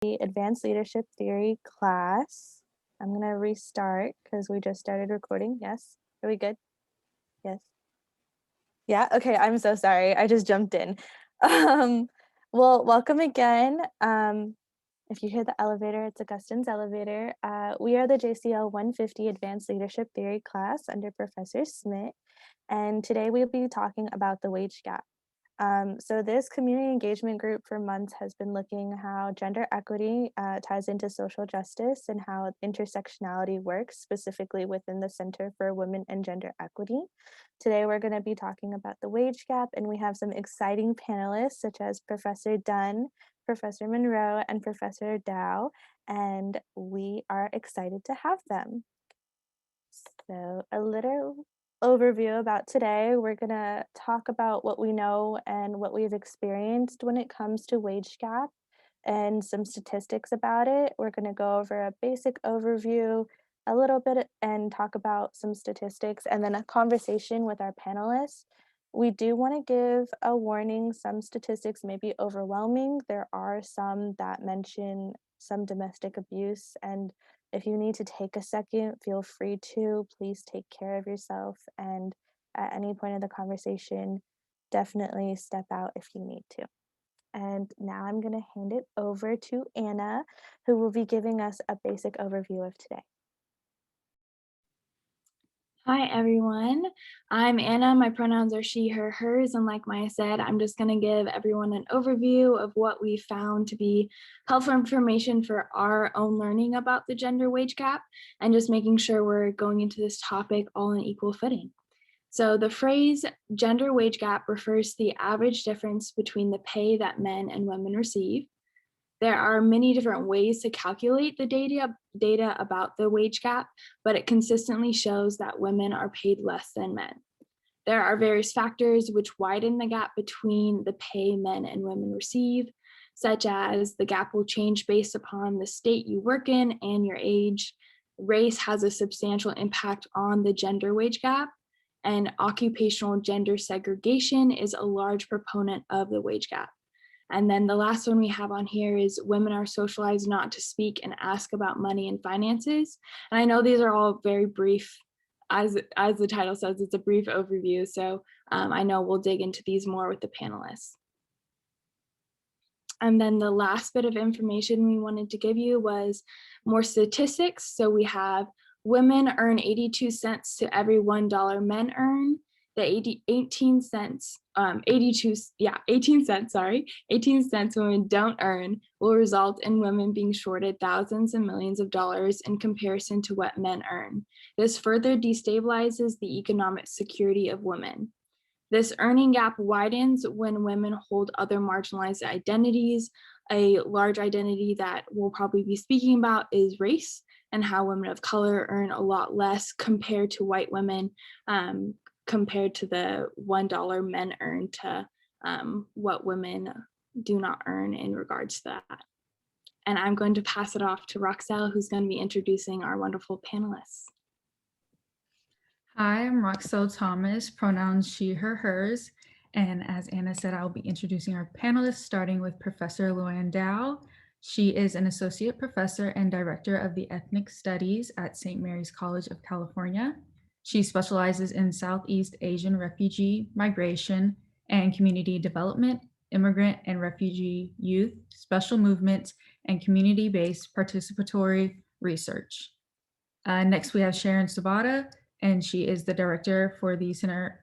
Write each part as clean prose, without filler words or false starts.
the Advanced Leadership Theory class. I'm going to restart because we just started recording. Yes. Are we good? Yes. Yeah. Okay. I'm so sorry. I just jumped in. Well, welcome again. If you hear the elevator, it's Augustine's elevator. We are the JCL 150 Advanced Leadership Theory class under Professor Smith. And today we'll be talking about the wage gap. So this community engagement group for months has been looking how gender equity ties into social justice and how intersectionality works specifically within the Center for Women and Gender Equity. Today we're going to be talking about the wage gap, and we have some exciting panelists such as Professor Dunn, Professor Monroe, and Professor Dow, and we are excited to have them. So a little overview about today. We're going to talk about what we know and what we've experienced when it comes to wage gap and some statistics about it. We're going to go over a basic overview a little bit and talk about some statistics and then a conversation with our panelists. We do want to give a warning. Some statistics may be overwhelming. There are some that mention some domestic abuse, and if you need to take a second, feel free to. Please take care of yourself. And at any point of the conversation, definitely step out if you need to. And now I'm going to hand it over to Anna, who will be giving us a basic overview of today. Hi, everyone. I'm Anna. My pronouns are she, her, hers. And like Maya said, I'm just going to give everyone an overview of what we found to be helpful information for our own learning about the gender wage gap and just making sure we're going into this topic all in equal footing. So the phrase gender wage gap refers to the average difference between the pay that men and women receive. There are many different ways to calculate the data about the wage gap, but it consistently shows that women are paid less than men. There are various factors which widen the gap between the pay men and women receive, such as the gap will change based upon the state you work in and your age. Race has a substantial impact on the gender wage gap, and occupational gender segregation is a large proponent of the wage gap. And then the last one we have on here is women are socialized not to speak and ask about money and finances. And I know these are all very brief, as the title says, it's a brief overview. So I know we'll dig into these more with the panelists. And then the last bit of information we wanted to give you was more statistics. So we have women earn 82 cents to every $1 men earn. The 18 cents women don't earn will result in women being shorted thousands and millions of dollars in comparison to what men earn. This further destabilizes the economic security of women. This earning gap widens when women hold other marginalized identities. A large identity that we'll probably be speaking about is race and how women of color earn a lot less compared to white women, compared to the $1 men earn to what women do not earn in regards to that. And I'm going to pass it off to Roxelle, who's going to be introducing our wonderful panelists. Hi, I'm Roxelle Thomas, pronouns she, her, hers. And as Anna said, I'll be introducing our panelists, starting with Professor Luann Dow. She is an associate professor and director of the Ethnic Studies at St. Mary's College of California. She specializes in Southeast Asian refugee migration and community development, immigrant and refugee youth, special movements, and community-based participatory research. Next, we have Sharon Sabata, and she is the director for the Center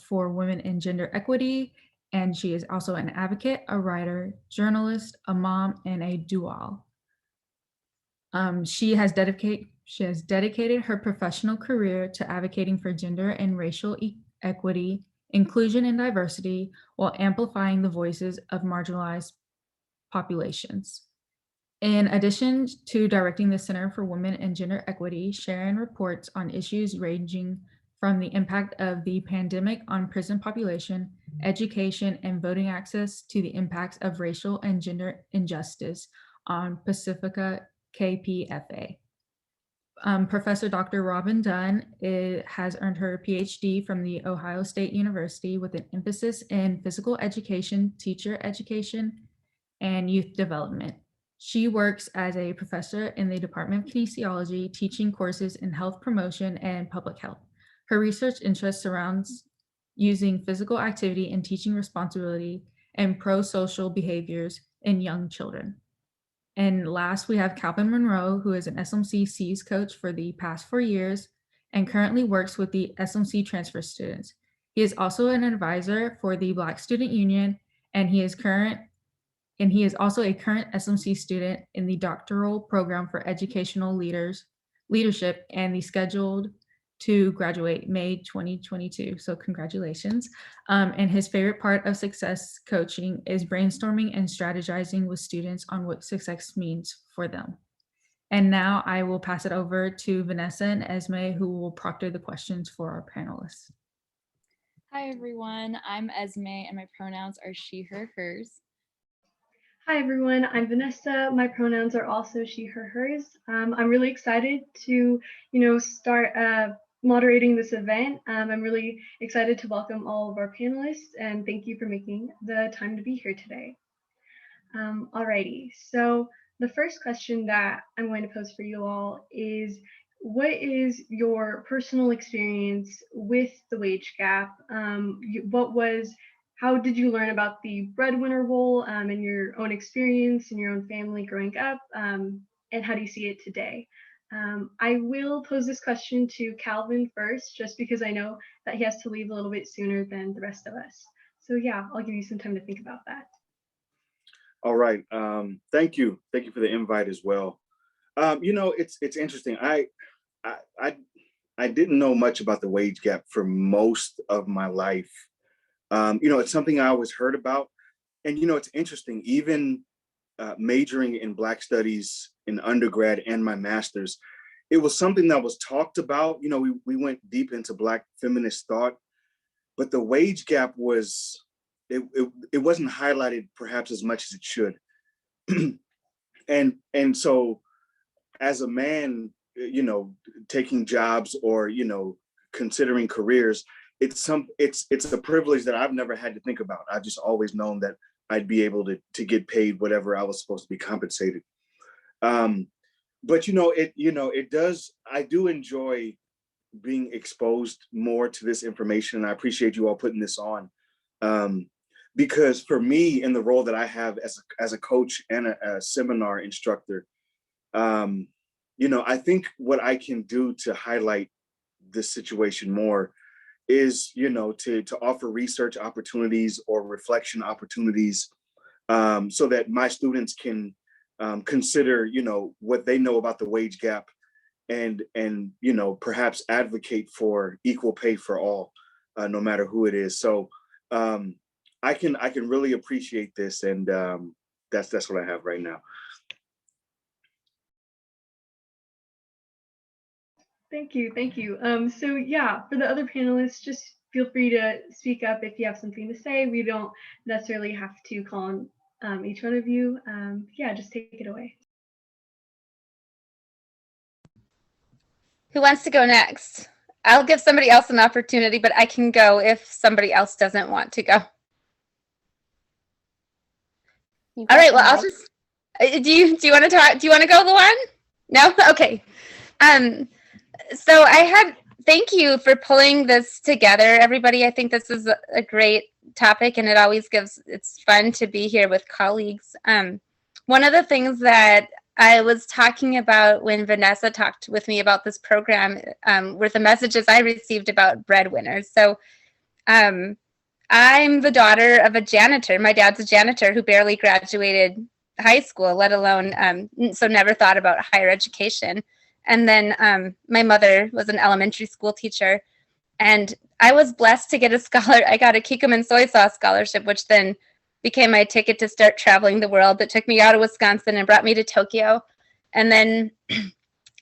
for Women and Gender Equity, and she is also an advocate, a writer, journalist, a mom, and a dual. She has dedicated her professional career to advocating for gender and racial equity, inclusion, and diversity, while amplifying the voices of marginalized populations. In addition to directing the Center for Women and Gender Equity, Sharon reports on issues ranging from the impact of the pandemic on prison population, education, and voting access to the impacts of racial and gender injustice on Pacifica KPFA. Professor Dr. Robin Dunn has earned her PhD from the Ohio State University with an emphasis in physical education, teacher education, and youth development. She works as a professor in the Department of Kinesiology, teaching courses in health promotion and public health. Her research interest surrounds using physical activity in teaching responsibility and pro-social behaviors in young children. And last, we have Calvin Monroe, who is an SMC Cs coach for the past 4 years and currently works with the SMC transfer students. He is also an advisor for the Black Student Union, and he is also a current SMC student in the doctoral program for educational leadership and the scheduled to graduate May 2022. So congratulations. And his favorite part of success coaching is brainstorming and strategizing with students on what success means for them. And now I will pass it over to Vanessa and Esme, who will proctor the questions for our panelists. Hi, everyone. I'm Esme, and my pronouns are she, her, hers. Hi, everyone. I'm Vanessa. My pronouns are also she, her, hers. I'm really excited to, start moderating this event. I'm really excited to welcome all of our panelists, and thank you for making the time to be here today. Alrighty, so the first question that I'm going to pose for you all is, what is your personal experience with the wage gap? How did you learn about the breadwinner role in your own experience, in your own family growing up, and how do you see it today? I will pose this question to Calvin first, just because I know that he has to leave a little bit sooner than the rest of us. So yeah, I'll give you some time to think about that. All right. Thank you. Thank you for the invite as well. It's interesting. I didn't know much about the wage gap for most of my life. It's something I always heard about. And, it's interesting, even majoring in Black studies in undergrad and my master's, it was something that was talked about. We went deep into Black feminist thought, but the wage gap it wasn't highlighted perhaps as much as it should. and so as a man, taking jobs or, considering careers, it's a privilege that I've never had to think about. I've just always known that I'd be able to get paid whatever I was supposed to be compensated. But I do enjoy being exposed more to this information. And I appreciate you all putting this on. Because for me, in the role that I have as a coach and a seminar instructor, I think what I can do to highlight this situation more is, to offer research opportunities or reflection opportunities, so that my students can consider, what they know about the wage gap and perhaps advocate for equal pay for all, no matter who it is. So I can really appreciate this, and that's what I have right now. Thank you. So yeah, for the other panelists, just feel free to speak up if you have something to say. We don't necessarily have to call on each one of you. Yeah, just take it away. Who wants to go next? I'll give somebody else an opportunity, but I can go if somebody else doesn't want to go. All right, well, I'll just, do you want to talk? Do you want to go, Luan? No? Okay. So thank you for pulling this together, everybody. I think this is a great topic, and it's fun to be here with colleagues. One of the things that I was talking about when Vanessa talked with me about this program were the messages I received about breadwinners. So I'm the daughter of a janitor. My dad's a janitor who barely graduated high school, let alone, so never thought about higher education. And then my mother was an elementary school teacher, and I was blessed to get I got a Kikkoman soy sauce scholarship, which then became my ticket to start traveling the world. That took me out of Wisconsin and brought me to Tokyo. And then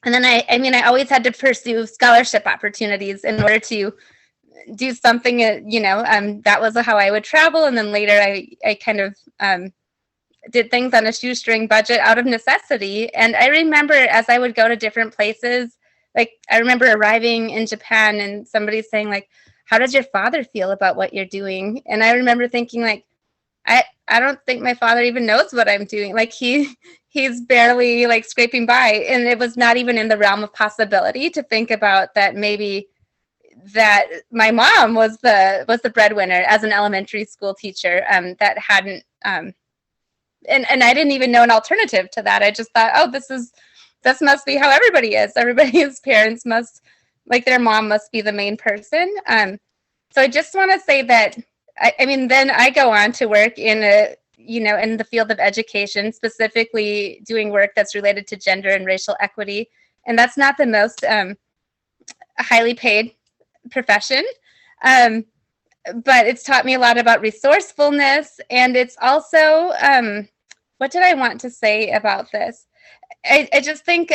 I always had to pursue scholarship opportunities in order to do something, that was how I would travel. And then later I kind of did things on a shoestring budget out of necessity. And I remember as I would go to different places, like I remember arriving in Japan and somebody saying like, how does your father feel about what you're doing? And I remember thinking like, I don't think my father even knows what I'm doing. Like he he's barely like scraping by. And it was not even in the realm of possibility to think about that maybe that my mom was the breadwinner as an elementary school teacher, that hadn't and I didn't even know an alternative to that. I just thought, oh, this must be how everybody is. Everybody's parents must, like, their mom must be the main person. So I just want to say that I mean, then I go on to work in in the field of education, specifically doing work that's related to gender and racial equity, and that's not the most highly paid profession. But it's taught me a lot about resourcefulness, and it's also what did I want to say about this? I just think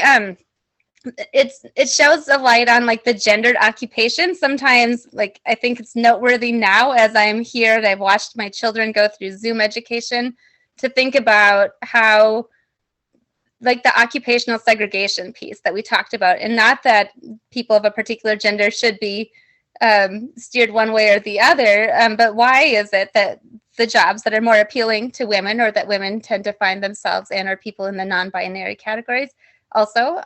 it shows a light on like the gendered occupation. Sometimes, like, I think it's noteworthy now as I'm here and I've watched my children go through Zoom education to think about how, like, the occupational segregation piece that we talked about, and not that people of a particular gender should be steered one way or the other, but why is it that the jobs that are more appealing to women, or that women tend to find themselves in, are people in the non-binary categories also,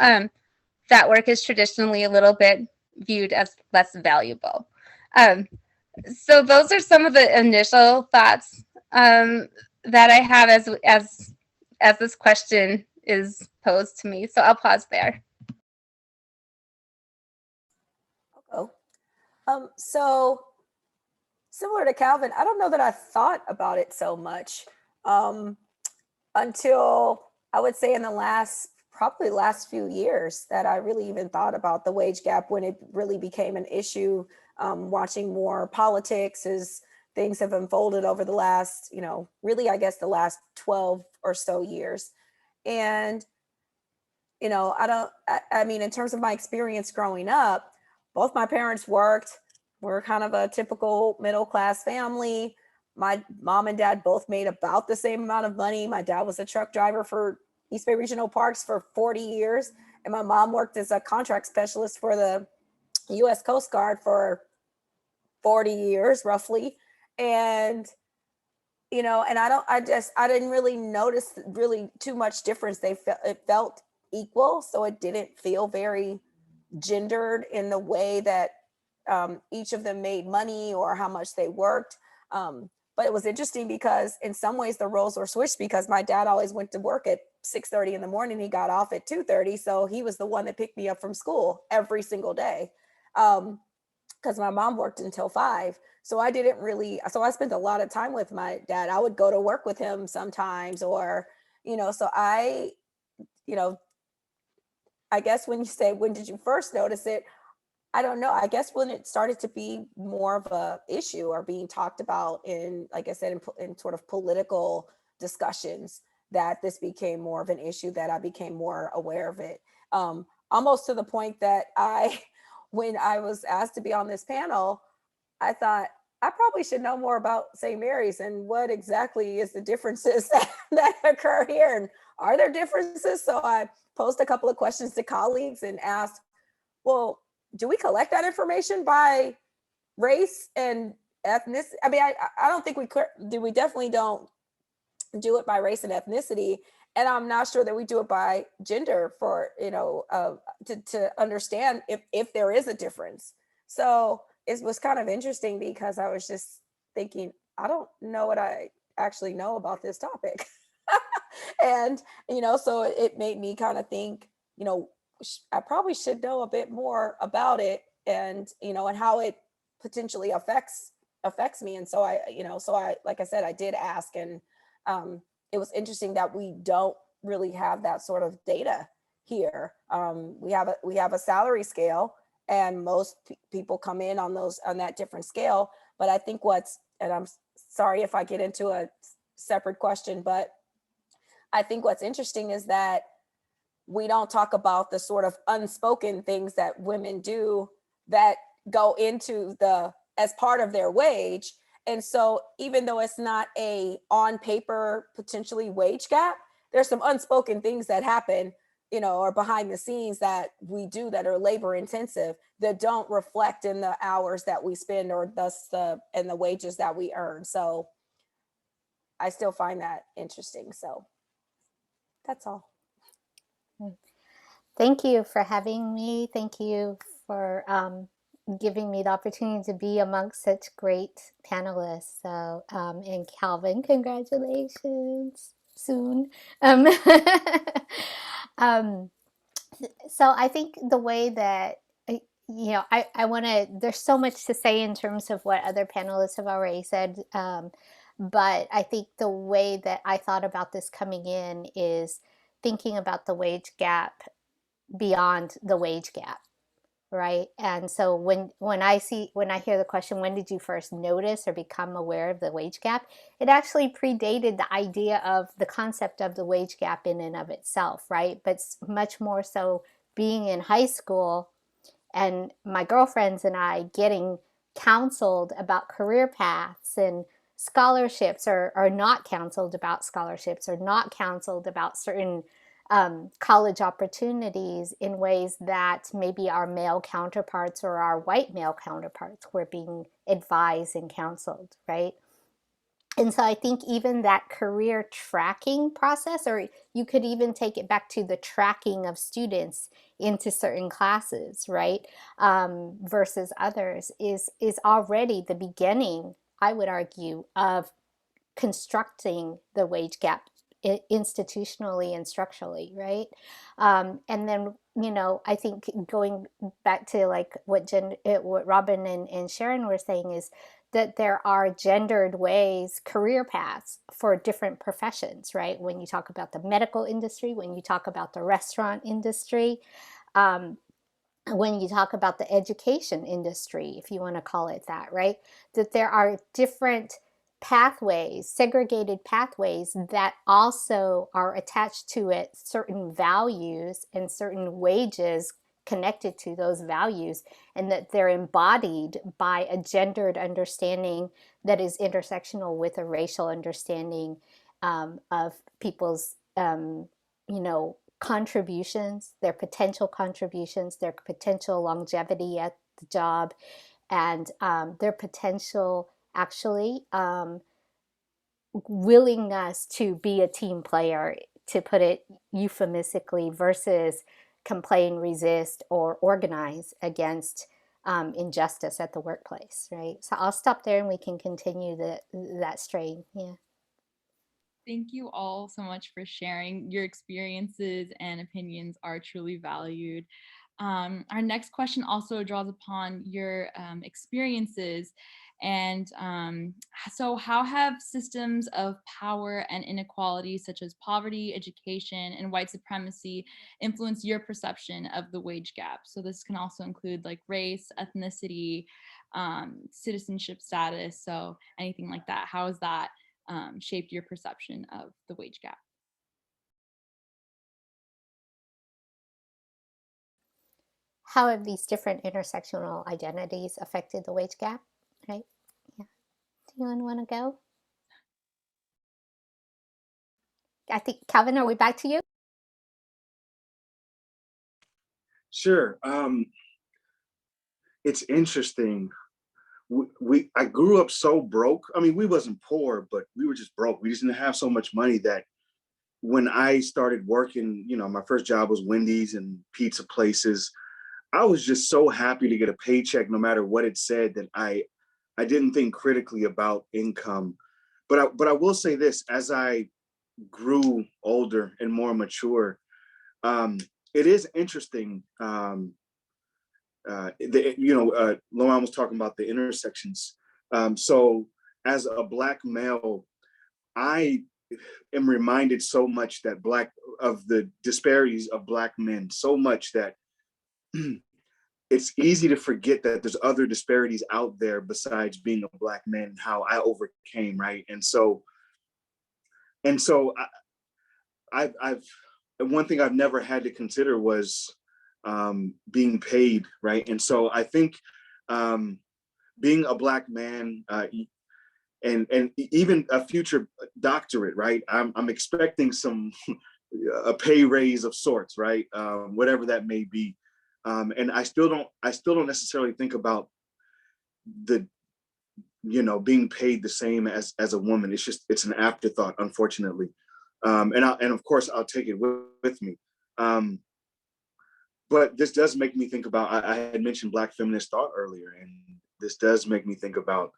that work is traditionally a little bit viewed as less valuable. So those are some of the initial thoughts that I have as this question is posed to me. So I'll pause there. Oh, so similar to Calvin, I don't know that I thought about it so much until I would say in the probably last few years that I really even thought about the wage gap, when it really became an issue, watching more politics as things have unfolded over the last, really, I guess the last 12 or so years. And, I mean, in terms of my experience growing up, both my parents worked. We're kind of a typical middle-class family. My mom and dad both made about the same amount of money. My dad was a truck driver for East Bay Regional Parks for 40 years. And my mom worked as a contract specialist for the U.S. Coast Guard for 40 years, roughly. And, and I didn't really notice really too much difference. It felt equal. So it didn't feel very gendered in the way that each of them made money or how much they worked. But it was interesting because in some ways the roles were switched, because my dad always went to work at 6:30 in the morning. He got off at 2:30. So he was the one that picked me up from school every single day. Because my mom worked until 5. So I spent a lot of time with my dad. I would go to work with him sometimes, or, so I guess when you say, when did you first notice it? I don't know. I guess when it started to be more of a issue or being talked about in, like I said, in sort of political discussions, that this became more of an issue, that I became more aware of it. Almost to the point that when I was asked to be on this panel, I thought I probably should know more about St. Mary's and what exactly is the differences that occur here. And are there differences? So I posed a couple of questions to colleagues and asked, well, do we collect that information by race and ethnicity? I mean, I don't think we do. We definitely don't do it by race and ethnicity. And I'm not sure that we do it by gender for, to understand if there is a difference. So it was kind of interesting, because I was just thinking, I don't know what I actually know about this topic. And, so it made me kind of think, I probably should know a bit more about it, and, and how it potentially affects me. And so I, like I said, I did ask, and it was interesting that we don't really have that sort of data here. We have a salary scale, and most people come in on that different scale. But I think and I'm sorry if I get into a separate question, but I think what's interesting is that we don't talk about the sort of unspoken things that women do that go into as part of their wage. And so even though it's not a on paper potentially wage gap, there's some unspoken things that happen, or behind the scenes that we do that are labor intensive, that don't reflect in the hours that we spend, or thus the wages that we earn. So I still find that interesting. So That's all. Thank you for having me. Thank you for giving me the opportunity to be amongst such great panelists. So, and Calvin, congratulations soon. Um, um, so I think the way that, I want to, there's so much to say in terms of what other panelists have already said. But I think the way that I thought about this coming in is thinking about the wage gap beyond the wage gap, right? And so when I hear the question, when did you first notice or become aware of the wage gap, it actually predated the idea of the concept of the wage gap in and of itself, right? But much more so being in high school and my girlfriends and I getting counseled about career paths and scholarships, or not counseled about scholarships, or not counseled about certain college opportunities in ways that maybe our male counterparts or our white male counterparts were being advised and counseled, right? And so I think even that career tracking process, or you could even take it back to the tracking of students into certain classes, right, versus others, is already the beginning, I would argue, of constructing the wage gap institutionally and structurally, right? And then, I think going back to like what Robin and Sharon were saying is that there are gendered ways, career paths for different professions, right? When you talk about the medical industry, when you talk about the restaurant industry, when you talk about the education industry, if you want to call it that, right? That there are different pathways, segregated pathways that also are attached to it certain values and certain wages connected to those values, and that they're embodied by a gendered understanding that is intersectional with a racial understanding of people's, contributions, their potential longevity at the job, and their potential actually willingness to be a team player, to put it euphemistically, versus complain, resist, or organize against injustice at the workplace, right? So I'll stop there and we can continue that strain. Yeah. Thank you all so much for sharing. Your experiences and opinions are truly valued. Our next question also draws upon your experiences. And so how have systems of power and inequality, such as poverty, education, and white supremacy, influenced your perception of the wage gap? So this can also include like race, ethnicity, citizenship status, so anything like that. How has that shaped your perception of the wage gap? How have these different intersectional identities affected the wage gap, right? Yeah. Do you want to go? I think, Calvin, are we back to you? Sure. It's interesting. I grew up so broke. I mean, we wasn't poor, but we were just broke. We just didn't have so much money that when I started working, my first job was Wendy's and pizza places. I was just so happy to get a paycheck, no matter what it said, that I didn't think critically about income. But I will say this: as I grew older and more mature, it is interesting. Loan was talking about the intersections. So as a Black male, I am reminded so much of the disparities of Black men, so much that it's easy to forget that there's other disparities out there besides being a Black man, and how I overcame, right? And so I've one thing I've never had to consider was being paid, right? And so I think being a Black man, and even a future doctorate, right? I'm expecting a pay raise of sorts, right? Whatever that may be. And I still don't necessarily think about being paid the same as a woman. It's an afterthought, unfortunately. And of course I'll take it with me. But this does make me think about, I had mentioned Black feminist thought earlier, and this does make me think about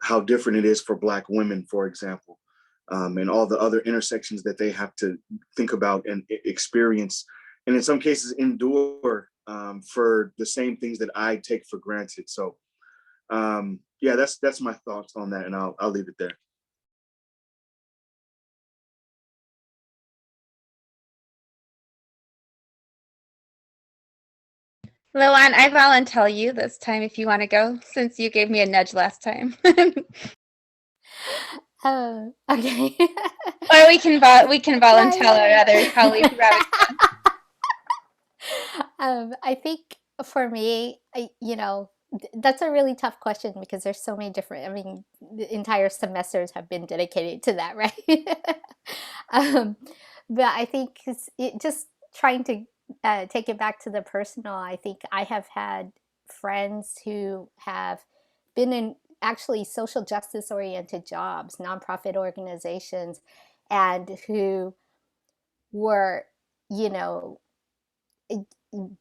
how different it is for Black women, for example, and all the other intersections that they have to think about and experience, and in some cases endure for the same things that I take for granted. So yeah, that's my thoughts on that, and I'll leave it there. Luan, I volunteer you this time if you want to go, since you gave me a nudge last time. Okay. Or we can volunteer our other colleague, Ravi. I think for me, that's a really tough question because there's so many different, I mean, the entire semesters have been dedicated to that, right? um, but I think just trying to take it back to the personal, I think I have had friends who have been in actually social justice oriented jobs, nonprofit organizations, and who were, you know,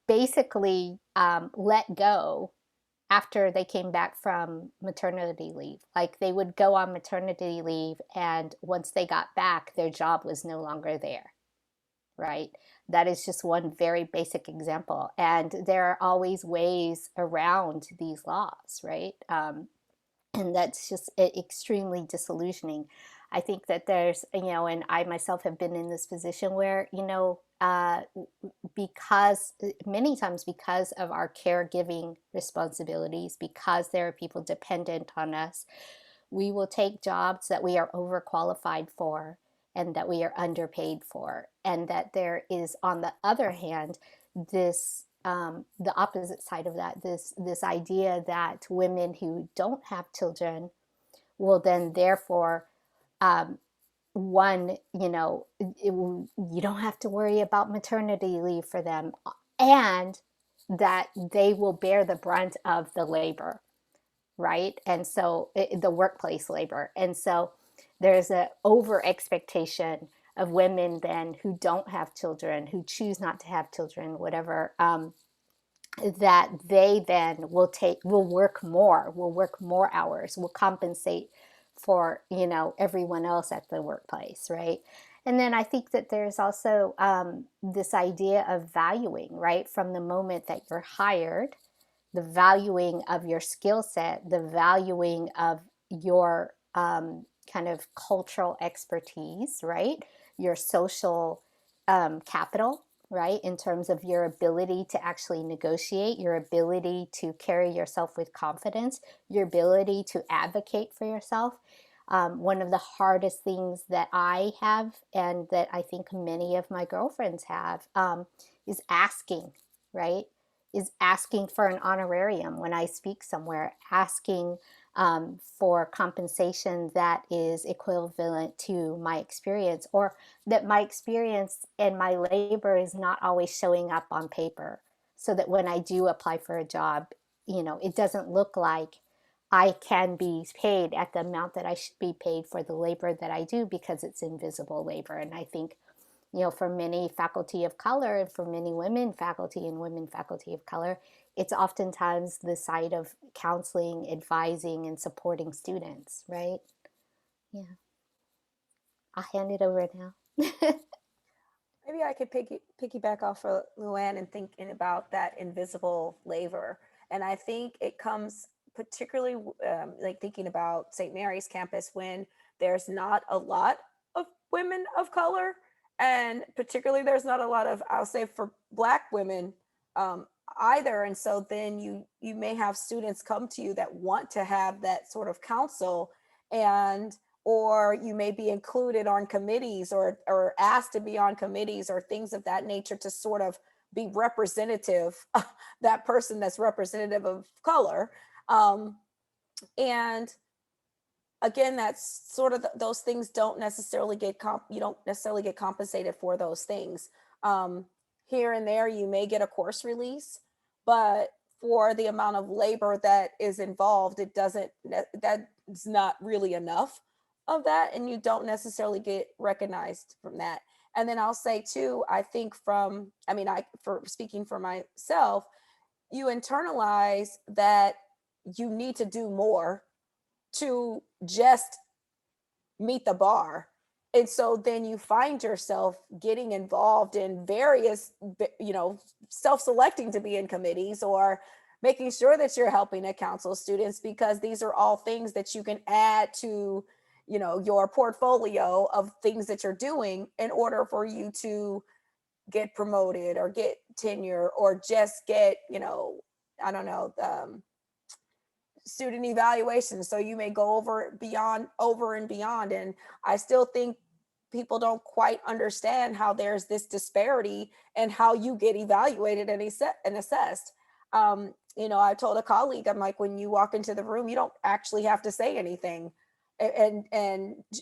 basically let go after they came back from maternity leave. Like they would go on maternity leave, and once they got back, their job was no longer there, right? That is just one very basic example. And there are always ways around these laws, right? And that's just extremely disillusioning. I think that there's, and I myself have been in this position where, because many times because of our caregiving responsibilities, because there are people dependent on us, we will take jobs that we are overqualified for and that we are underpaid for. And that there is, on the other hand, this the opposite side of that, this idea that women who don't have children will then therefore one, you don't have to worry about maternity leave for them, and that they will bear the brunt of the labor, right? And so the workplace labor. And so there's an over expectation of women then who don't have children, who choose not to have children, whatever, that they then will work more hours, will compensate for everyone else at the workplace, right? And then I think that there's also this idea of valuing, right, from the moment that you're hired, the valuing of your skill set, the valuing of your kind of cultural expertise, right, your social capital, right, in terms of your ability to actually negotiate, your ability to carry yourself with confidence, your ability to advocate for yourself. One of the hardest things that I have, and that I think many of my girlfriends have, is asking, right? Is asking for an honorarium when I speak somewhere, asking for compensation that is equivalent to my experience, or that my experience and my labor is not always showing up on paper, so that when I do apply for a job, it doesn't look like I can be paid at the amount that I should be paid for the labor that I do, because it's invisible labor. And I think, for many faculty of color, and for many women faculty and women faculty of color, it's oftentimes the side of counseling, advising, and supporting students, right? Yeah. I'll hand it over now. Maybe I could piggyback off of Luann and thinking about that invisible labor. And I think it comes particularly like thinking about St. Mary's campus, when there's not a lot of women of color, and particularly there's not a lot of, I'll say, for Black women either. And so then you may have students come to you that want to have that sort of counsel, and or you may be included on committees, or asked to be on committees or things of that nature, to sort of be representative, that person that's representative of color. And again, that's sort of those things don't necessarily you don't necessarily get compensated for those things. Here and there, you may get a course release, but for the amount of labor that is involved, that's not really enough of that, and you don't necessarily get recognized from that. And then I'll say too, I think for speaking for myself, you internalize that you need to do more to just meet the bar. And so then you find yourself getting involved in various, self-selecting to be in committees, or making sure that you're helping to counsel students, because these are all things that you can add to, your portfolio of things that you're doing in order for you to get promoted or get tenure, or just get, I don't know, student evaluation. So you may go over and beyond. And I still think people don't quite understand how there's this disparity and how you get evaluated and assessed. I told a colleague, I'm like, when you walk into the room, you don't actually have to say anything. And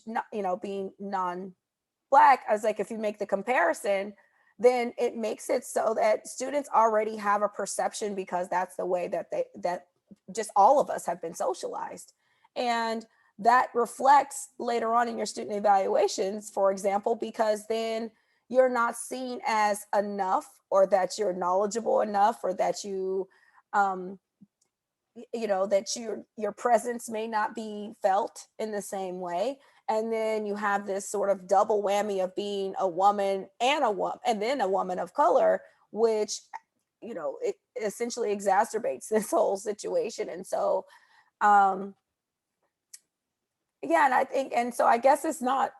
not, being non-Black, I was like, if you make the comparison, then it makes it so that students already have a perception, because that's the way that just all of us have been socialized. And that reflects later on in your student evaluations, for example, because then you're not seen as enough, or that you're knowledgeable enough, or that that your presence may not be felt in the same way. And then you have this sort of double whammy of being a woman and then a woman of color, which it essentially exacerbates this whole situation. And so and I think, and so I guess it's not,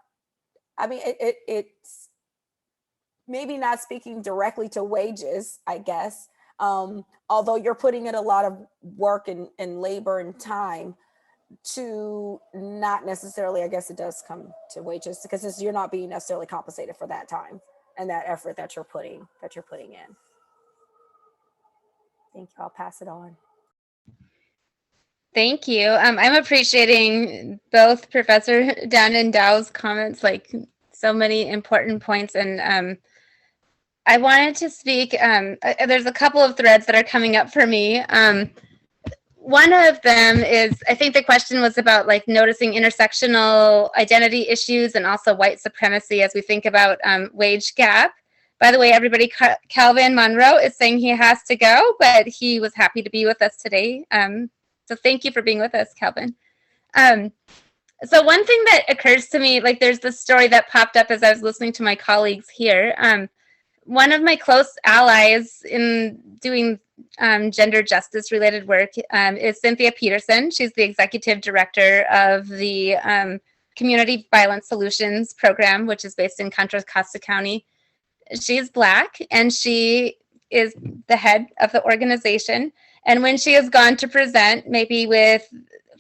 it's maybe not speaking directly to wages, I guess, although you're putting in a lot of work and labor and time to not necessarily, I guess it does come to wages, because you're not being necessarily compensated for that time and that effort that you're putting in. Thank you. I'll pass it on. Thank you. I'm appreciating both Professor Dunn and Dow's comments, like so many important points. And I wanted to speak, there's a couple of threads that are coming up for me. One of them is, I think the question was about like noticing intersectional identity issues and also white supremacy as we think about wage gap. By the way, everybody, Calvin Monroe is saying he has to go, but he was happy to be with us today. So thank you for being with us, Calvin. So one thing that occurs to me, like there's this story that popped up as I was listening to my colleagues here. One of my close allies in doing gender justice related work is Cynthia Peterson. She's the executive director of the Community Violence Solutions program, which is based in Contra Costa County. She's Black, and she is the head of the organization. And when she has gone to present, maybe with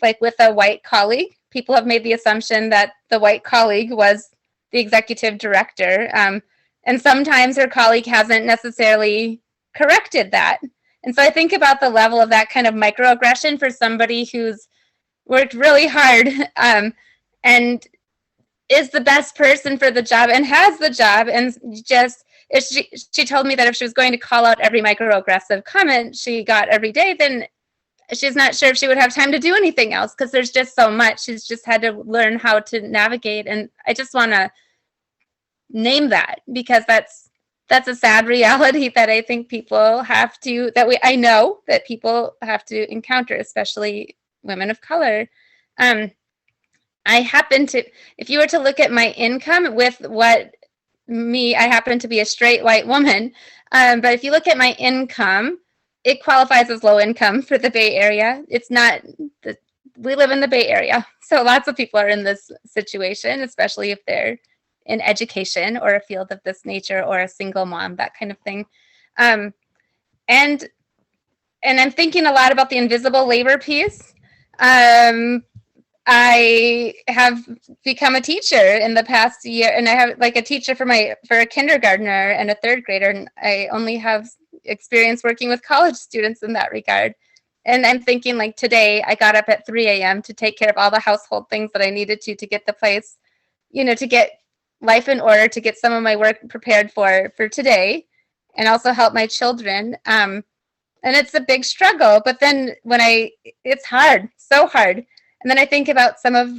a white colleague, people have made the assumption that the white colleague was the executive director. And sometimes her colleague hasn't necessarily corrected that. And so I think about the level of that kind of microaggression for somebody who's worked really hard and is the best person for the job and has the job. And just, if she told me that if she was going to call out every microaggressive comment she got every day, then she's not sure if she would have time to do anything else, because there's just so much. She's just had to learn how to navigate. And I just want to name that, because that's a sad reality that I think people have to, I know that people have to encounter, especially women of color. I happen to, if you were to look at my income with I happen to be a straight white woman, but if you look at my income, it qualifies as low income for the Bay Area. We live in the Bay Area, so lots of people are in this situation, especially if they're in education or a field of this nature, or a single mom, that kind of thing. And I'm thinking a lot about the invisible labor piece. I have become a teacher in the past year, and I have like a teacher for a kindergartner and a third grader, and I only have experience working with college students in that regard. And I'm thinking, like, today I got up at 3 a.m. to take care of all the household things that I needed to get the place, to get life in order, to get some of my work prepared for today, and also help my children. And it's a big struggle, but then it's hard, so hard. And then I think about some of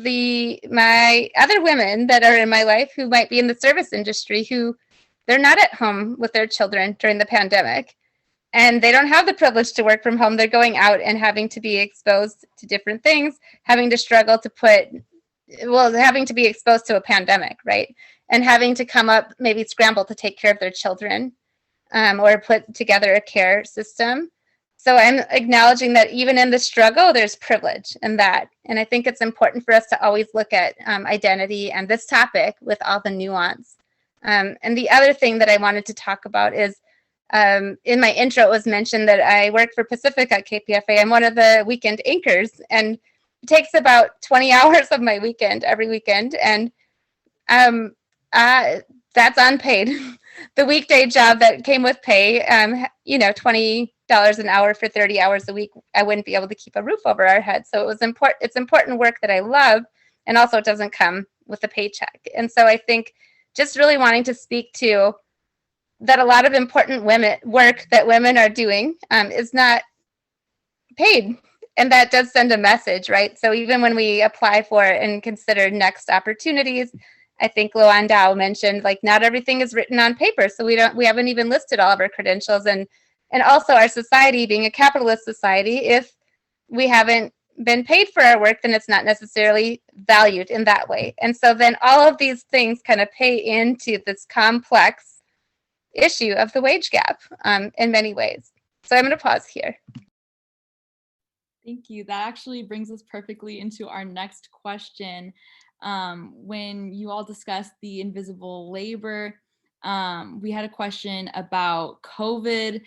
my other women that are in my life who might be in the service industry, who they're not at home with their children during the pandemic, and they don't have the privilege to work from home. They're going out and having to be exposed to different things, having to struggle to having to be exposed to a pandemic, right? And having to come up, maybe scramble to take care of their children, or put together a care system. So I'm acknowledging that even in the struggle, there's privilege in that. And I think it's important for us to always look at identity and this topic with all the nuance. And the other thing that I wanted to talk about is, in my intro, it was mentioned that I work for Pacific at KPFA. I'm one of the weekend anchors, and it takes about 20 hours of my weekend every weekend. And that's unpaid. The weekday job that came with pay, $20 an hour for 30 hours a week, I wouldn't be able to keep a roof over our head. So it's important work that I love, and also it doesn't come with a paycheck. And so I think just really wanting to speak to that a lot of important work that women are doing is not paid. And that does send a message, right? So even when we apply for and consider next opportunities, I think Luan Dao mentioned, like, not everything is written on paper. So we haven't even listed all of our credentials, and also our society being a capitalist society, if we haven't been paid for our work, then it's not necessarily valued in that way. And so then all of these things kind of pay into this complex issue of the wage gap in many ways. So I'm going to pause here. Thank you. That actually brings us perfectly into our next question. When you all discussed the invisible labor, we had a question about COVID.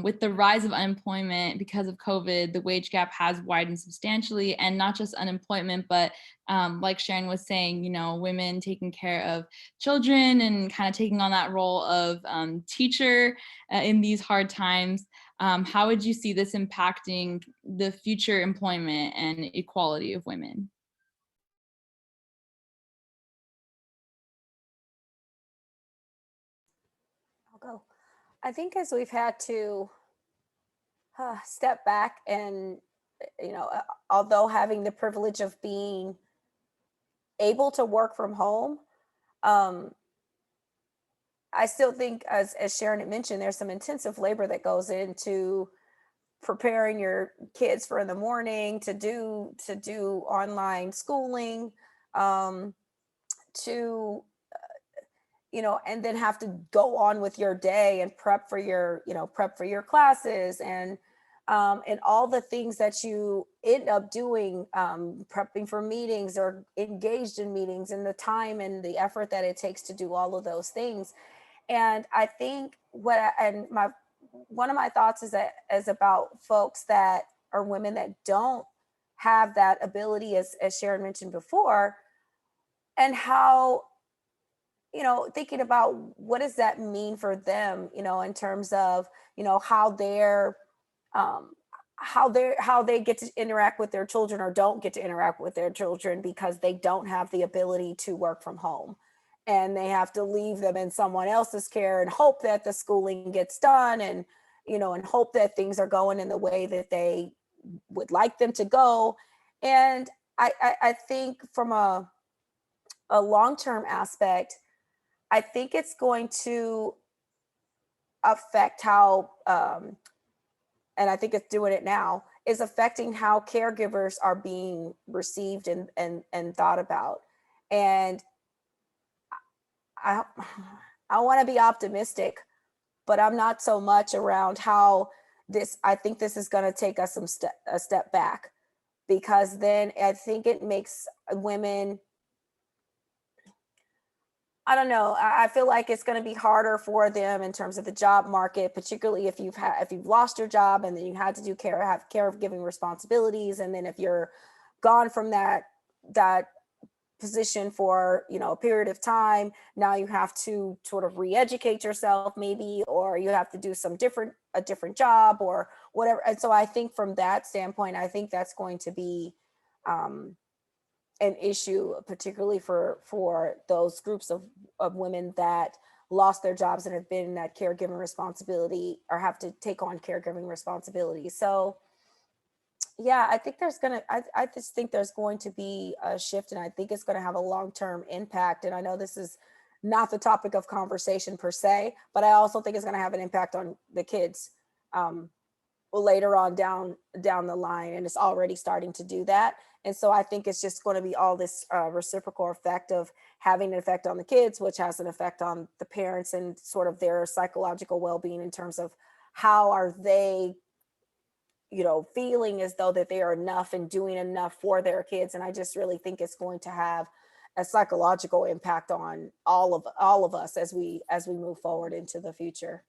With the rise of unemployment because of COVID, the wage gap has widened substantially, and not just unemployment, but like Sharon was saying, women taking care of children and kind of taking on that role of teacher in these hard times. How would you see this impacting the future employment and equality of women? I'll go. I think as we've had to step back and, although having the privilege of being able to work from home, I still think, as Sharon had mentioned, there's some intensive labor that goes into preparing your kids for in the morning to do online schooling, to and then have to go on with your day and prep for your classes, and all the things that you end up doing, prepping for meetings or engaged in meetings, and the time and the effort that it takes to do all of those things. And I think one of my thoughts is about folks that are women that don't have that ability, as Sharon mentioned before, and how, thinking about what does that mean for them, in terms of, how they get to interact with their children or don't get to interact with their children because they don't have the ability to work from home, and they have to leave them in someone else's care and hope that the schooling gets done, and and hope that things are going in the way that they would like them to go. And I think from a long-term aspect, I think it's going to affect how, and I think it's doing it now, is affecting how caregivers are being received and thought about. And I want to be optimistic, but I'm not so much around how I think this is going to take us a step back, because then I think it makes women, I don't know. I feel like it's going to be harder for them in terms of the job market, particularly if you've lost your job and then you had to have caregiving responsibilities, and then if you're gone from that position for a period of time, now you have to sort of re-educate yourself, maybe, or you have to do a different job or whatever. And so I think from that standpoint, I think that's going to be an issue, particularly for those groups of women that lost their jobs and have been in that caregiving responsibility or have to take on caregiving responsibility. So, Yeah, I think I just think there's going to be a shift, and I think it's going to have a long-term impact. And I know this is not the topic of conversation per se, but I also think it's going to have an impact on the kids later on down the line, and it's already starting to do that. And so I think it's just going to be all this reciprocal effect of having an effect on the kids, which has an effect on the parents and sort of their psychological well-being in terms of how are they, feeling as though that they are enough and doing enough for their kids. And I just really think it's going to have a psychological impact on all of us as we move forward into the future.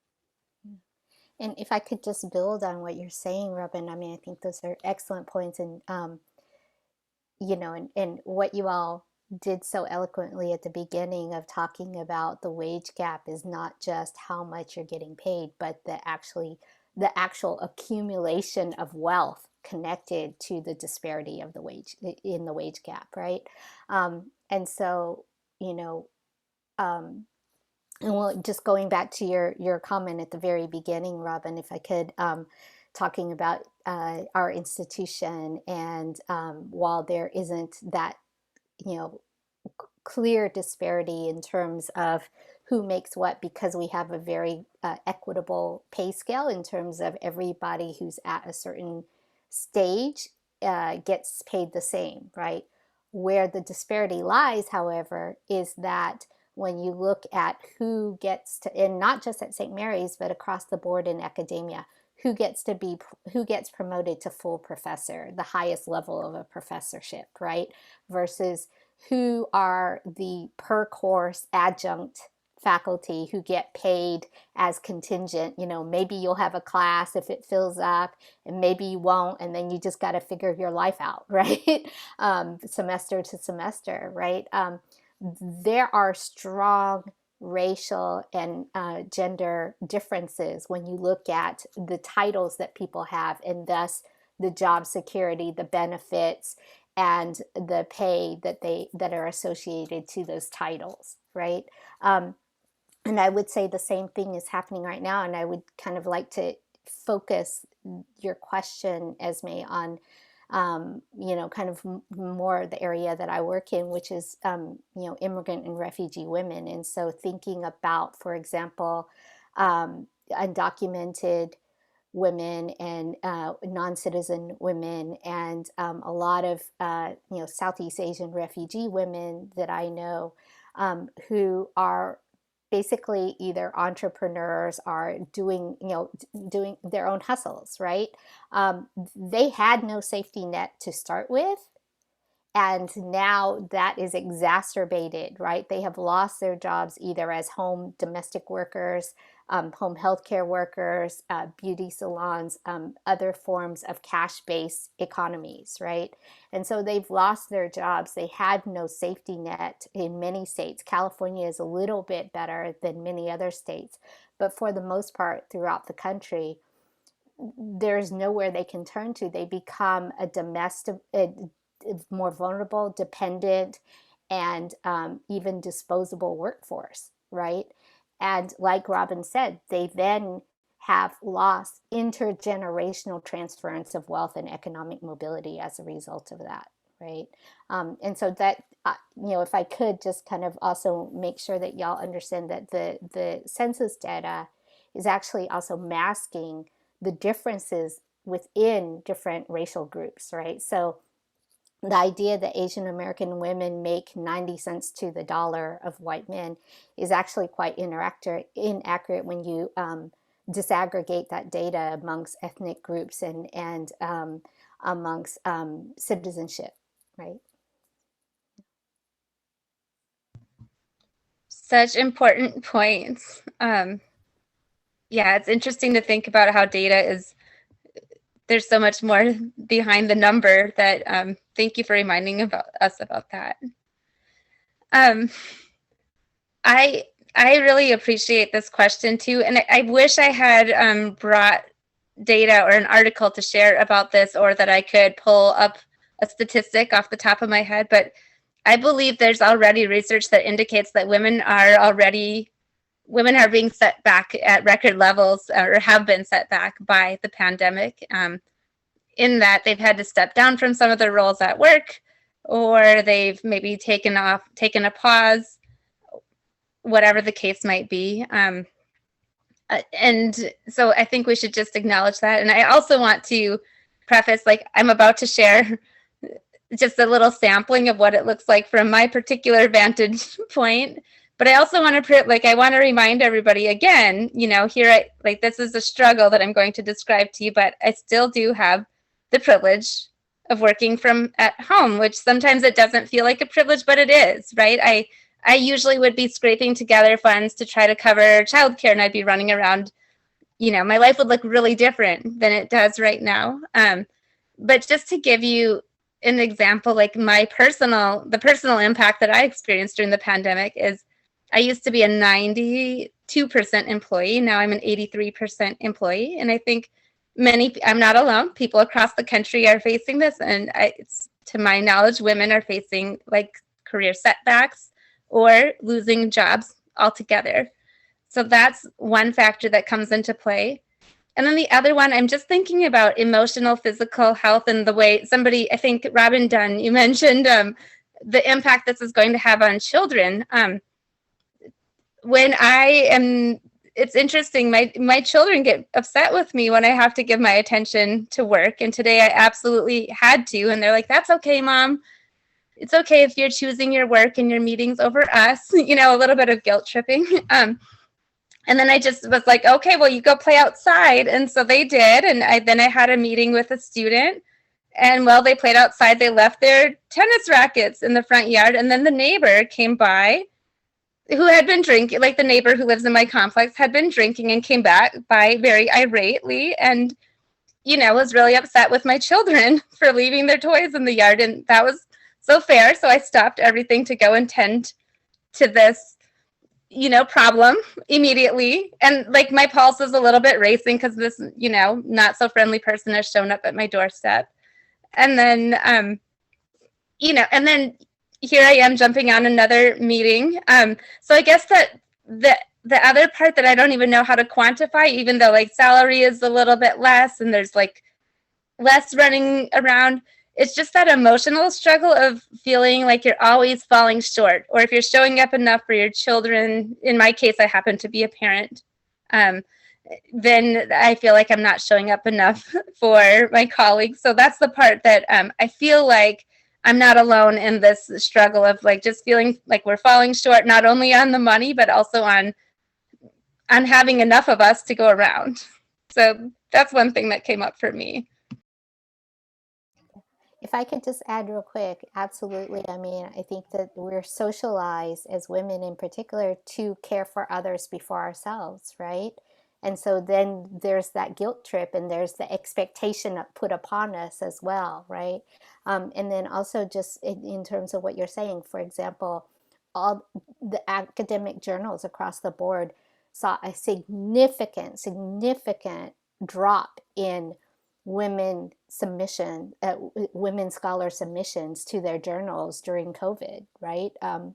And if I could just build on what you're saying, Robin, I mean, I think those are excellent points. And, and what you all did so eloquently at the beginning of talking about the wage gap is not just how much you're getting paid, but the actual accumulation of wealth connected to the disparity of the wage gap, right? And so, and well, just going back to your comment at the very beginning, Robin, if I could, talking about our institution, and while there isn't that, clear disparity in terms of who makes what, because we have a very equitable pay scale in terms of everybody who's at a certain stage gets paid the same, right? Where the disparity lies, however, is that when you look at who gets to, and not just at St. Mary's, but across the board in academia, who gets promoted to full professor, the highest level of a professorship, right? Versus who are the per course adjunct faculty who get paid as contingent. Maybe you'll have a class if it fills up, and maybe you won't, and then you just got to figure your life out, right? Semester to semester, right? There are strong racial and gender differences when you look at the titles that people have, and thus the job security, the benefits, and the pay that are associated to those titles, right? And I would say the same thing is happening right now. And I would kind of like to focus your question, Esme, on kind of more the area that I work in, which is, immigrant and refugee women. And so thinking about, for example, undocumented women and non-citizen women, and a lot of, Southeast Asian refugee women that I know, who are basically either entrepreneurs are doing their own hustles, right? They had no safety net to start with. And now that is exacerbated, right? They have lost their jobs either as home domestic workers, home healthcare workers, beauty salons, other forms of cash-based economies, right? And so they've lost their jobs. They had no safety net in many states. California is a little bit better than many other states, but for the most part throughout the country, there's nowhere they can turn to. They become a more vulnerable, dependent, and even disposable workforce, right? And like Robin said, they then have lost intergenerational transference of wealth and economic mobility as a result of that, right? And so that, if I could just kind of also make sure that y'all understand that the census data is actually also masking the differences within different racial groups, right? So the idea that Asian American women make 90 cents to the dollar of white men is actually quite inaccurate when you disaggregate that data amongst ethnic groups and amongst citizenship, right? Such important points. Yeah, it's interesting to think about how data there's so much more behind the number that, thank you for reminding us about that. I really appreciate this question too. And I wish I had brought data or an article to share about this, or that I could pull up a statistic off the top of my head, but I believe there's already research that indicates that women are being set back at record levels, or have been set back by the pandemic. in that they've had to step down from some of their roles at work, or they've maybe taken a pause, whatever the case might be. And so I think we should just acknowledge that. And I also want to preface, like, I'm about to share just a little sampling of what it looks like from my particular vantage point. But I also want to I want to remind everybody again, this is a struggle that I'm going to describe to you, but I still do have the privilege of working from at home, which sometimes it doesn't feel like a privilege, but it is, right? I usually would be scraping together funds to try to cover childcare, and I'd be running around. My life would look really different than it does right now. But just to give you an example, like the personal impact that I experienced during the pandemic is I used to be a 92% employee. Now I'm an 83% employee. And I think I'm not alone. People across the country are facing this. And to my knowledge, women are facing like career setbacks or losing jobs altogether. So that's one factor that comes into play. And then the other one, I'm just thinking about emotional, physical health and the way I think Robin Dunn, you mentioned the impact this is going to have on children. It's interesting, my children get upset with me when I have to give my attention to work. And today I absolutely had to. And they're like, that's okay, Mom. It's okay if you're choosing your work and your meetings over us, a little bit of guilt tripping. And then I just was like, okay, well, you go play outside. And so they did. And then I had a meeting with a student. And while they played outside, they left their tennis rackets in the front yard. And then the neighbor came by who had been drinking, like the neighbor who lives in my complex had been drinking and came back by very irately and, was really upset with my children for leaving their toys in the yard. And that was so fair. So I stopped everything to go and tend to this problem immediately. And like my pulse is a little bit racing because this, not so friendly person has shown up at my doorstep. And then, and then here I am jumping on another meeting. So I guess that the other part that I don't even know how to quantify, even though like salary is a little bit less and there's like less running around, it's just that emotional struggle of feeling like you're always falling short, or if you're showing up enough for your children, in my case, I happen to be a parent, then I feel like I'm not showing up enough for my colleagues. So that's the part that I feel like I'm not alone in this struggle of like just feeling like we're falling short, not only on the money, but also on having enough of us to go around. So that's one thing that came up for me. If I could just add real quick, absolutely. I mean, I think that we're socialized as women in particular to care for others before ourselves, right? And so then there's that guilt trip and there's the expectation put upon us as well, right? And then also just in terms of what you're saying, for example, all the academic journals across the board saw a significant drop in women scholar submissions to their journals during COVID, right? And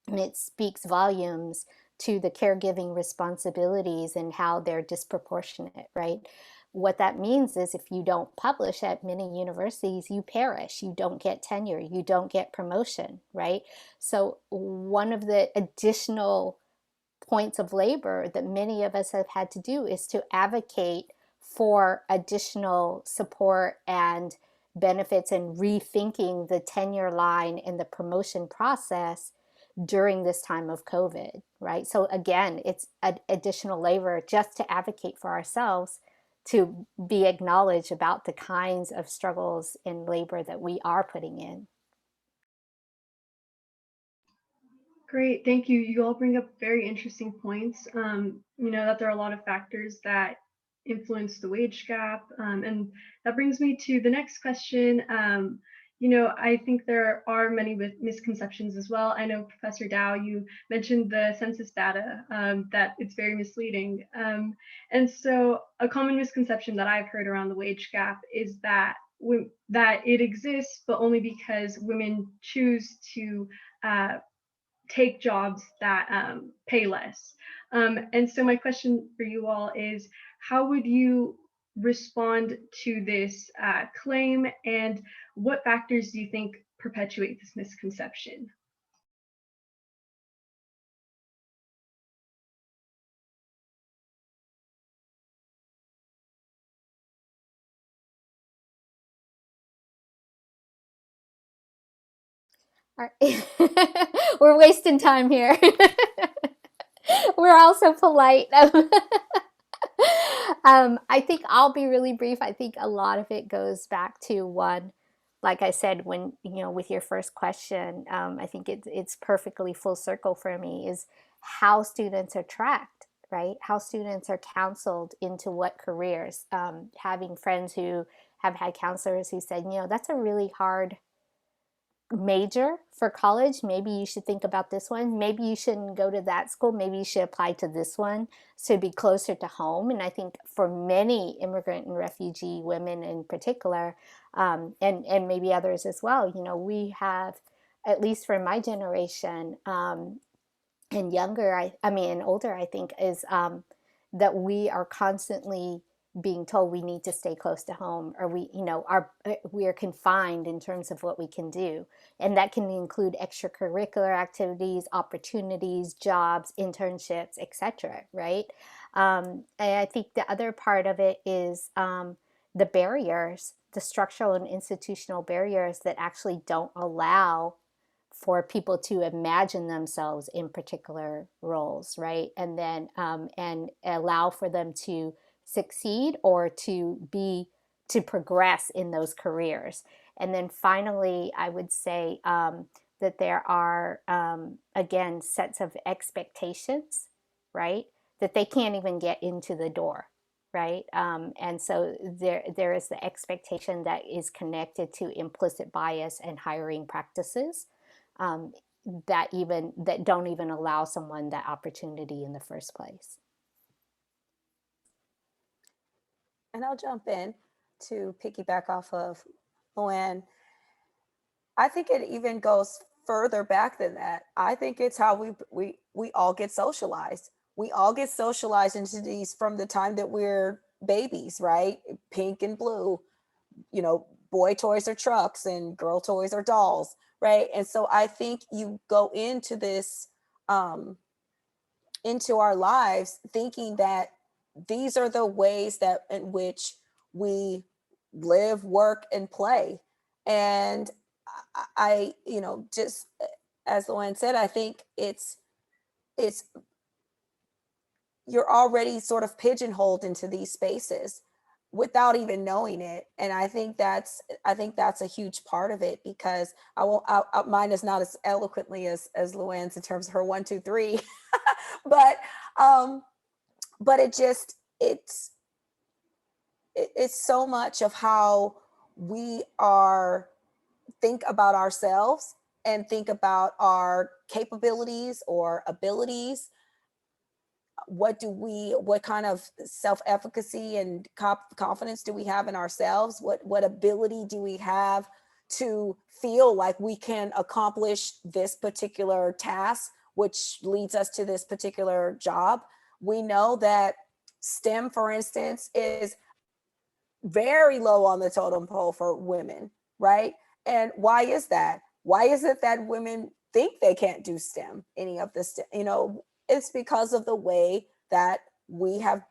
it speaks volumes to the caregiving responsibilities and how they're disproportionate, right? What that means is if you don't publish at many universities, you perish, you don't get tenure, you don't get promotion, right? So one of the additional points of labor that many of us have had to do is to advocate for additional support and benefits and rethinking the tenure line and the promotion process during this time of COVID, right? So again, it's additional labor just to advocate for ourselves, to be acknowledged about the kinds of struggles and labor that we are putting in. Great, thank you. You all bring up very interesting points. That there are a lot of factors that influence the wage gap. And that brings me to the next question. I think there are many misconceptions as well. I know, Professor Dow, you mentioned the census data, that it's very misleading. And so a common misconception that I've heard around the wage gap is that it exists, but only because women choose to take jobs that pay less. And so my question for you all is, how would you respond to this claim, and what factors do you think perpetuate this misconception? We're wasting time here. We're all so polite. I think I'll be really brief. I think a lot of it goes back to one, like I said, when, with your first question, I think it's perfectly full circle for me, is how students are tracked, right? How students are counseled into what careers. Having friends who have had counselors who said, that's a really hard major for college. Maybe you should think about this one. Maybe you shouldn't go to that school. Maybe you should apply to this one to be closer to home. And I think for many immigrant and refugee women in particular, and maybe others as well, we have, at least for my generation, and younger, I mean, and older, I think, is that we are constantly being told we need to stay close to home, or we are confined in terms of what we can do. And that can include extracurricular activities, opportunities, jobs, internships, etc. Right? And I think the other part of it is the barriers, the structural and institutional barriers that actually don't allow for people to imagine themselves in particular roles, right? And then and allow for them to succeed or to progress in those careers. And then finally, I would say that there are again sets of expectations, right? That they can't even get into the door, right? And so there is the expectation that is connected to implicit bias and hiring practices, um, that don't even allow someone that opportunity in the first place. And I'll jump in to piggyback off of Luann. I think it even goes further back than that. I think it's how we all get socialized. We all get socialized into these from the time that we're babies, right? Pink and blue, boy toys are trucks and girl toys are dolls, right? And so I think you go into this, into our lives thinking that these are the ways that in which we live, work, and play. And just as Luann said, I think it's you're already sort of pigeonholed into these spaces without even knowing it. And I think that's a huge part of it, because mine is not as eloquently as Luann's in terms of her 1, 2, 3, but it's so much of how we think about ourselves and think about our capabilities or abilities. What kind of self-efficacy and confidence do we have in ourselves? What ability do we have to feel like we can accomplish this particular task, which leads us to this particular job? We know that STEM, for instance, is very low on the totem pole for women, right? And why is that? Why is it that women think they can't do STEM, any of this? It's because of the way that we have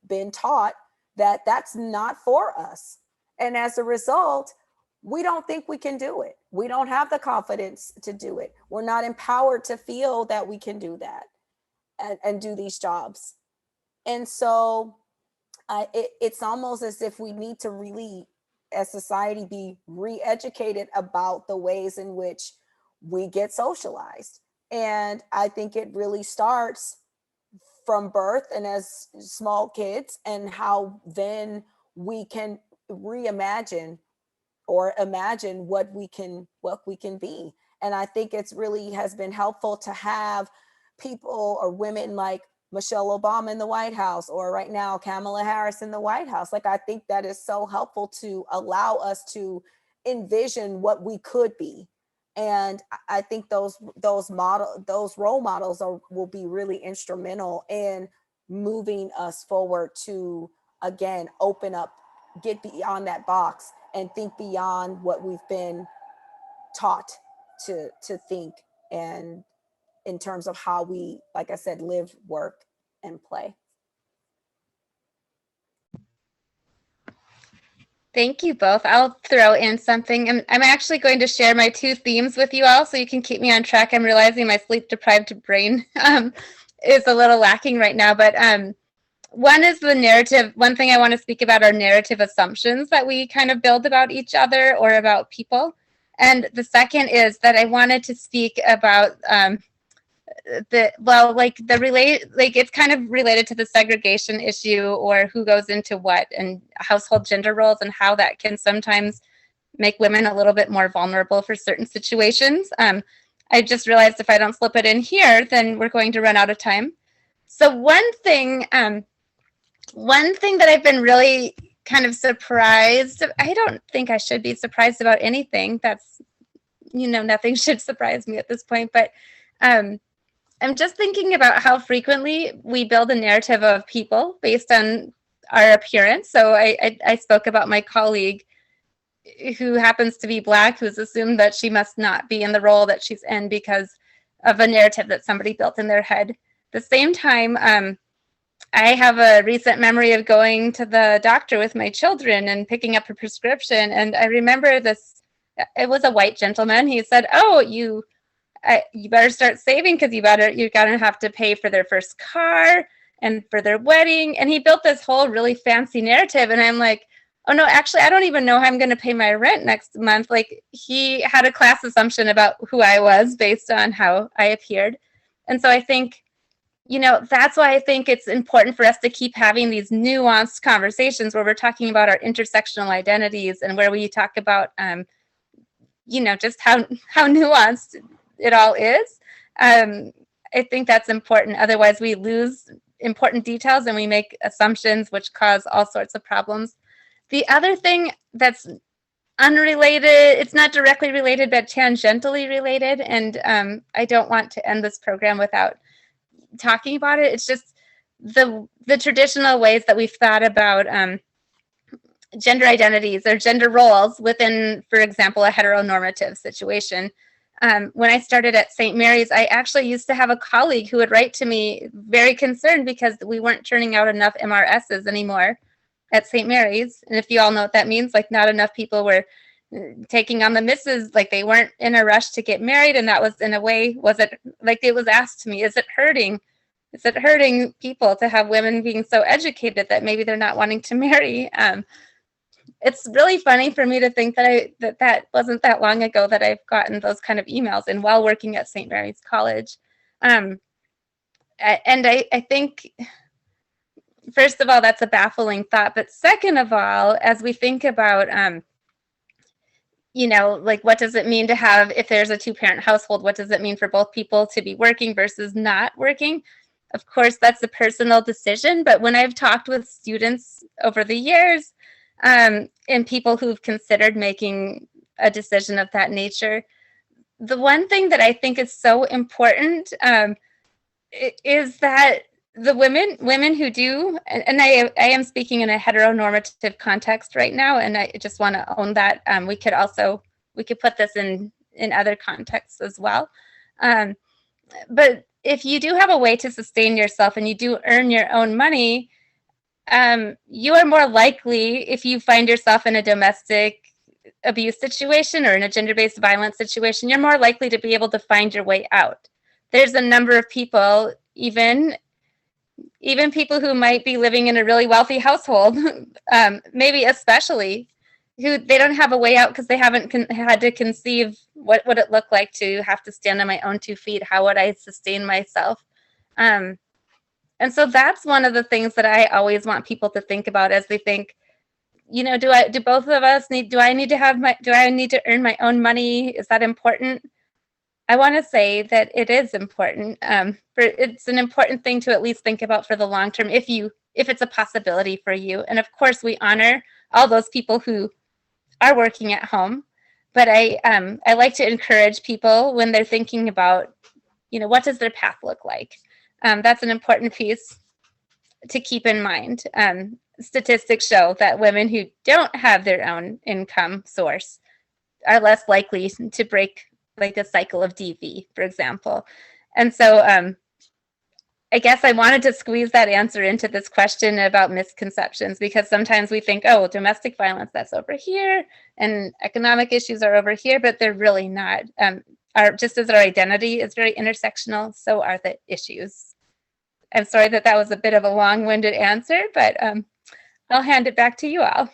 been taught that that's not for us. And as a result, we don't think we can do it. We don't have the confidence to do it. We're not empowered to feel that we can do that and do these jobs. And so it's almost as if we need to really, as society, be re-educated about the ways in which we get socialized. And I think it really starts from birth and as small kids, and how then we can reimagine or imagine what we can be. And I think it's really has been helpful to have people or women like Michelle Obama in the White House, or right now Kamala Harris in the White House. Like, I think that is so helpful to allow us to envision what we could be. And I think those role models will be really instrumental in moving us forward to again, open up, get beyond that box and think beyond what we've been taught to think, and in terms of how we, like I said, live, work, and play. Thank you both. I'll throw in something. I'm actually going to share my 2 themes with you all so you can keep me on track. I'm realizing my sleep-deprived brain is a little lacking right now, but one is the narrative. One thing I want to speak about are narrative assumptions that we kind of build about each other or about people. And the second is that I wanted to speak about it's kind of related to the segregation issue, or who goes into what, and household gender roles, and how that can sometimes make women a little bit more vulnerable for certain situations. I just realized if I don't slip it in here, then we're going to run out of time. So one thing that I've been really kind of surprised, I don't think I should be surprised about anything. That's, nothing should surprise me at this point, but I'm just thinking about how frequently we build a narrative of people based on our appearance. So I spoke about my colleague who happens to be Black, who's assumed that she must not be in the role that she's in because of a narrative that somebody built in their head. At the same time, I have a recent memory of going to the doctor with my children and picking up a prescription. And I remember this, it was a white gentleman. He said, "Oh, you better start saving because you're gonna have to pay for their first car and for their wedding." And he built this whole really fancy narrative, and I'm like, oh no, actually I don't even know how I'm going to pay my rent next month. Like, he had a class assumption about who I was based on how I appeared. And so I think, that's why I think it's important for us to keep having these nuanced conversations where we're talking about our intersectional identities, and where we talk about just how nuanced it all is. I think that's important. Otherwise, we lose important details and we make assumptions which cause all sorts of problems. The other thing that's unrelated, it's not directly related, but tangentially related, and I don't want to end this program without talking about it. It's just the traditional ways that we've thought about gender identities or gender roles within, for example, a heteronormative situation. When I started at St. Mary's, I actually used to have a colleague who would write to me very concerned because we weren't turning out enough MRSs anymore at St. Mary's. And if you all know what that means, like, not enough people were taking on the misses, like they weren't in a rush to get married. And that was, in a way, it was asked to me, is it hurting people to have women being so educated that maybe they're not wanting to marry? It's really funny for me to think that that wasn't that long ago that I've gotten those kind of emails, and while working at St. Mary's College. And I think, first of all, that's a baffling thought. But second of all, as we think about, what does it mean to have, if there's a 2-parent household, what does it mean for both people to be working versus not working? Of course, that's a personal decision. But when I've talked with students over the years, and people who've considered making a decision of that nature, the one thing that I think is so important is that the women who do, and I am speaking in a heteronormative context right now, and I just want to own that. We could put this in other contexts as well. But if you do have a way to sustain yourself and you do earn your own money, you are more likely, if you find yourself in a domestic abuse situation or in a gender-based violence situation, you're more likely to be able to find your way out. There's a number of people, even people who might be living in a really wealthy household, maybe especially, who they don't have a way out because they haven't had to conceive what would it look like to have to stand on my own 2 feet. How would I sustain myself? And so that's one of the things that I always want people to think about as they think, do I need to earn my own money? Is that important? I want to say that it is important. It's an important thing to at least think about for the long term, if it's a possibility for you. And of course, we honor all those people who are working at home. But I like to encourage people when they're thinking about, what does their path look like? That's an important piece to keep in mind. statistics show that women who don't have their own income source are less likely to break like a cycle of DV, for example. And so I guess I wanted to squeeze that answer into this question about misconceptions, because sometimes we think, oh, domestic violence, that's over here, and economic issues are over here, but they're really not. Just as our identity is very intersectional, so are the issues. I'm sorry that that was a bit of a long-winded answer, but I'll hand it back to you all.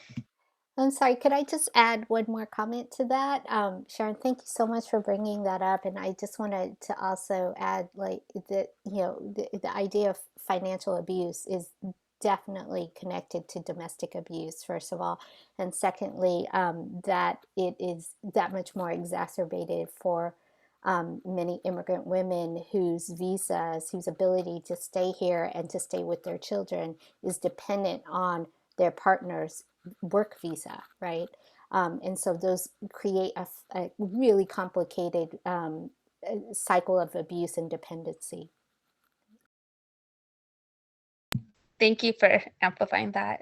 I'm sorry, could I just add one more comment to that? Sharon, thank you so much for bringing that up. And I just wanted to also add, like, that, you know, the idea of financial abuse is definitely connected to domestic abuse, first of all. And secondly, that it is that much more exacerbated for many immigrant women whose visas, whose ability to stay here and to stay with their children is dependent on their partner's work visa, right? And so those create a really complicated cycle of abuse and dependency. Thank you for amplifying that.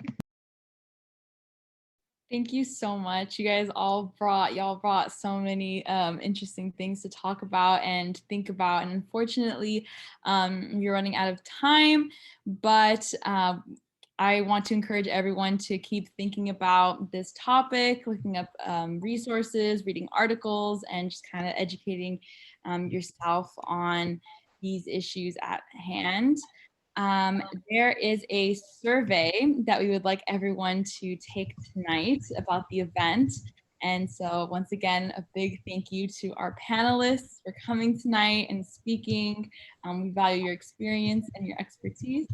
Thank you so much. You guys all brought so many interesting things to talk about and think about. And unfortunately, we're running out of time, but I want to encourage everyone to keep thinking about this topic, looking up resources, reading articles, and just kind of educating yourself on these issues at hand. There is a survey that we would like everyone to take tonight about the event. And so once again, a big thank you to our panelists for coming tonight and speaking. We value your experience and your expertise.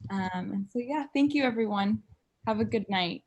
And so yeah, thank you everyone. Have a good night.